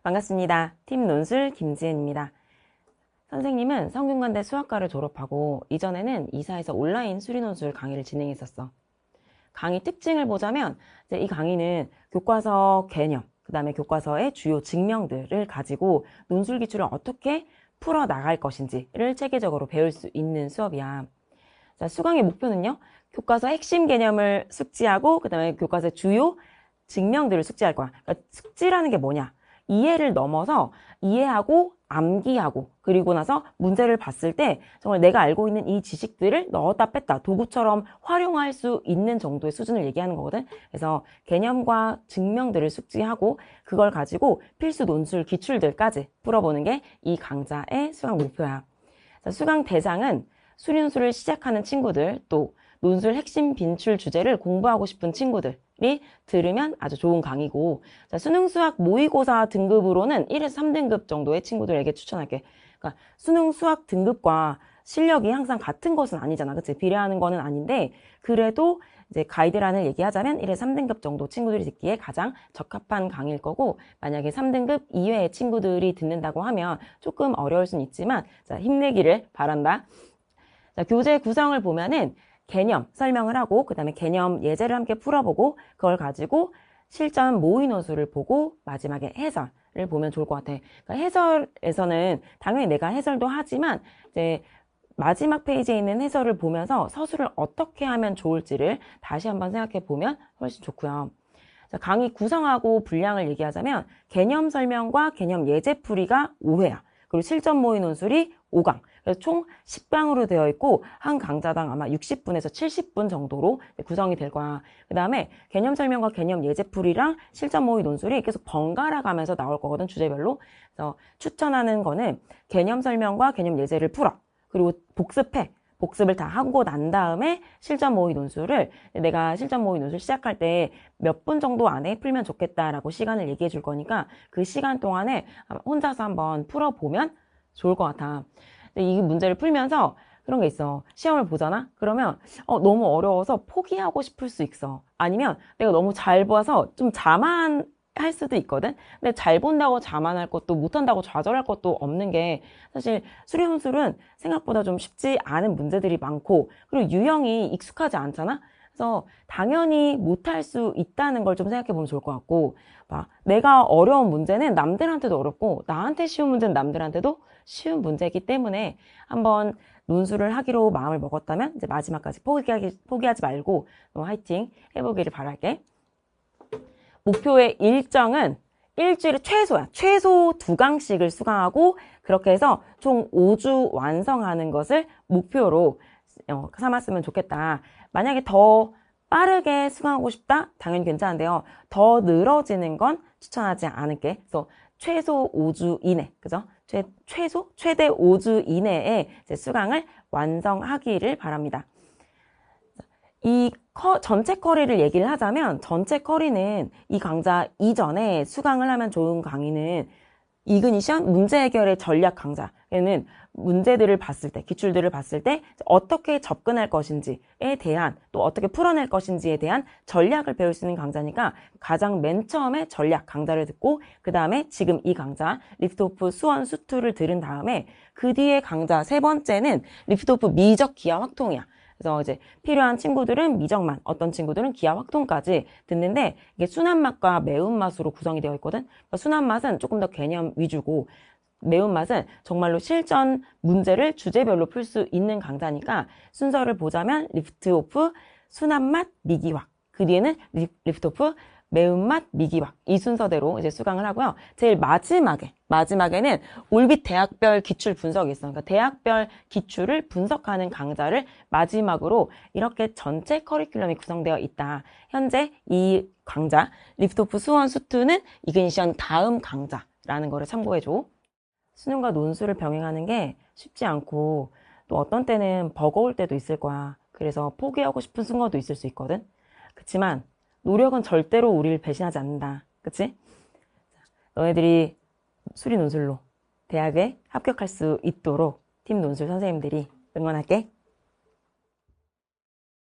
반갑습니다. 팀 논술 김지은입니다. 선생님은 성균관대 수학과를 졸업하고 이전에는 이사에서 온라인 수리논술 강의를 진행했었어. 강의 특징을 보자면 이제 이 강의는 교과서 개념, 그 다음에 교과서의 주요 증명들을 가지고 논술 기출을 어떻게 풀어나갈 것인지를 체계적으로 배울 수 있는 수업이야. 자, 수강의 목표는요. 교과서 핵심 개념을 숙지하고 그 다음에 교과서의 주요 증명들을 숙지할 거야. 그러니까 숙지라는 게 뭐냐? 이해를 넘어서 이해하고 암기하고 그리고 나서 문제를 봤을 때 정말 내가 알고 있는 이 지식들을 넣었다 뺐다 도구처럼 활용할 수 있는 정도의 수준을 얘기하는 거거든. 그래서 개념과 증명들을 숙지하고 그걸 가지고 필수 논술 기출들까지 풀어보는 게 이 강좌의 수강 목표야. 수강 대상은 수리논술을 시작하는 친구들, 또 논술 핵심 빈출 주제를 공부하고 싶은 친구들이 들으면 아주 좋은 강의고, 자, 수능 수학 모의고사 등급으로는 1에서 3등급 정도의 친구들에게 추천할게. 그러니까 수능 수학 등급과 실력이 항상 같은 것은 아니잖아. 그치? 비례하는 거는 아닌데, 그래도 이제 가이드라인을 얘기하자면 1에서 3등급 정도 친구들이 듣기에 가장 적합한 강의일 거고, 만약에 3등급 이외의 친구들이 듣는다고 하면 조금 어려울 수는 있지만, 자, 힘내기를 바란다. 자, 교재 구성을 보면은 개념 설명을 하고 그 다음에 개념 예제를 함께 풀어보고 그걸 가지고 실전 모의논술을 보고 마지막에 해설을 보면 좋을 것 같아. 그러니까 해설에서는 당연히 내가 해설도 하지만 이제 마지막 페이지에 있는 해설을 보면서 서술을 어떻게 하면 좋을지를 다시 한번 생각해 보면 훨씬 좋고요. 자, 강의 구성하고 분량을 얘기하자면 개념 설명과 개념 예제 풀이가 5회야. 그리고 실전 모의 논술이 5강. 그래서 총 10강으로 되어 있고 한 강좌당 아마 60분에서 70분 정도로 구성이 될 거야. 그 다음에 개념 설명과 개념 예제풀이랑 실전 모의 논술이 계속 번갈아 가면서 나올 거거든, 주제별로. 그래서 추천하는 거는 개념 설명과 개념 예제를 풀어. 그리고 복습해. 복습을 다 하고 난 다음에 실전 모의 논술을 내가 실전 모의 논술 시작할 때 몇 분 정도 안에 풀면 좋겠다라고 시간을 얘기해 줄 거니까 그 시간 동안에 혼자서 한번 풀어보면 좋을 것 같아. 이 문제를 풀면서 그런 게 있어. 시험을 보잖아? 그러면 너무 어려워서 포기하고 싶을 수 있어. 아니면 내가 너무 잘 봐서 좀 자만할 수도 있거든? 근데 잘 본다고 자만할 것도 못한다고 좌절할 것도 없는 게 사실 수리논술은 생각보다 좀 쉽지 않은 문제들이 많고 그리고 유형이 익숙하지 않잖아? 그래서 당연히 못할 수 있다는 걸 좀 생각해 보면 좋을 것 같고 막 내가 어려운 문제는 남들한테도 어렵고 나한테 쉬운 문제는 남들한테도 쉬운 문제이기 때문에 한번 논술을 하기로 마음을 먹었다면 이제 마지막까지 포기하지 말고 화이팅 해보기를 바랄게. 목표의 일정은 일주일에 최소야. 최소 2강씩을 수강하고 그렇게 해서 총 5주 완성하는 것을 목표로 삼았으면 좋겠다. 만약에 더 빠르게 수강하고 싶다? 당연히 괜찮은데요. 더 늘어지는 건 추천하지 않을게. 그래서 최소 5주 이내, 그죠? 최대 5주 이내에 이제 수강을 완성하기를 바랍니다. 이 전체 커리를 얘기를 하자면 전체 커리는 이 강좌 이전에 수강을 하면 좋은 강의는 이그니션 문제 해결의 전략 강좌. 얘는 문제들을 봤을 때, 기출들을 봤을 때 어떻게 접근할 것인지에 대한 또 어떻게 풀어낼 것인지에 대한 전략을 배울 수 있는 강좌니까 가장 맨 처음에 전략 강좌를 듣고 그 다음에 지금 이 강좌 리프트오프 수원 수투를 들은 다음에 그 뒤에 강좌 세 번째는 리프트오프 미적 기하 확통이야. 그래서 이제 필요한 친구들은 미적만, 어떤 친구들은 기하 확통까지 듣는데 이게 순한 맛과 매운 맛으로 구성이 되어 있거든. 그러니까 순한 맛은 조금 더 개념 위주고 매운맛은 정말로 실전 문제를 주제별로 풀 수 있는 강좌니까 순서를 보자면 리프트 오프, 순한맛, 미기확 그 뒤에는 리프트 오프, 매운맛, 미기확 이 순서대로 이제 수강을 하고요. 제일 마지막에는 올빗 대학별 기출 분석이 있어. 그러니까 대학별 기출을 분석하는 강좌를 마지막으로 이렇게 전체 커리큘럼이 구성되어 있다. 현재 이 강좌 리프트 오프 수원 수투는 이그니션 다음 강좌라는 거를 참고해줘. 수능과 논술을 병행하는 게 쉽지 않고 또 어떤 때는 버거울 때도 있을 거야. 그래서 포기하고 싶은 순간도 있을 수 있거든. 그치만 노력은 절대로 우리를 배신하지 않는다. 그치? 너네들이 수리 논술로 대학에 합격할 수 있도록 팀 논술 선생님들이 응원할게.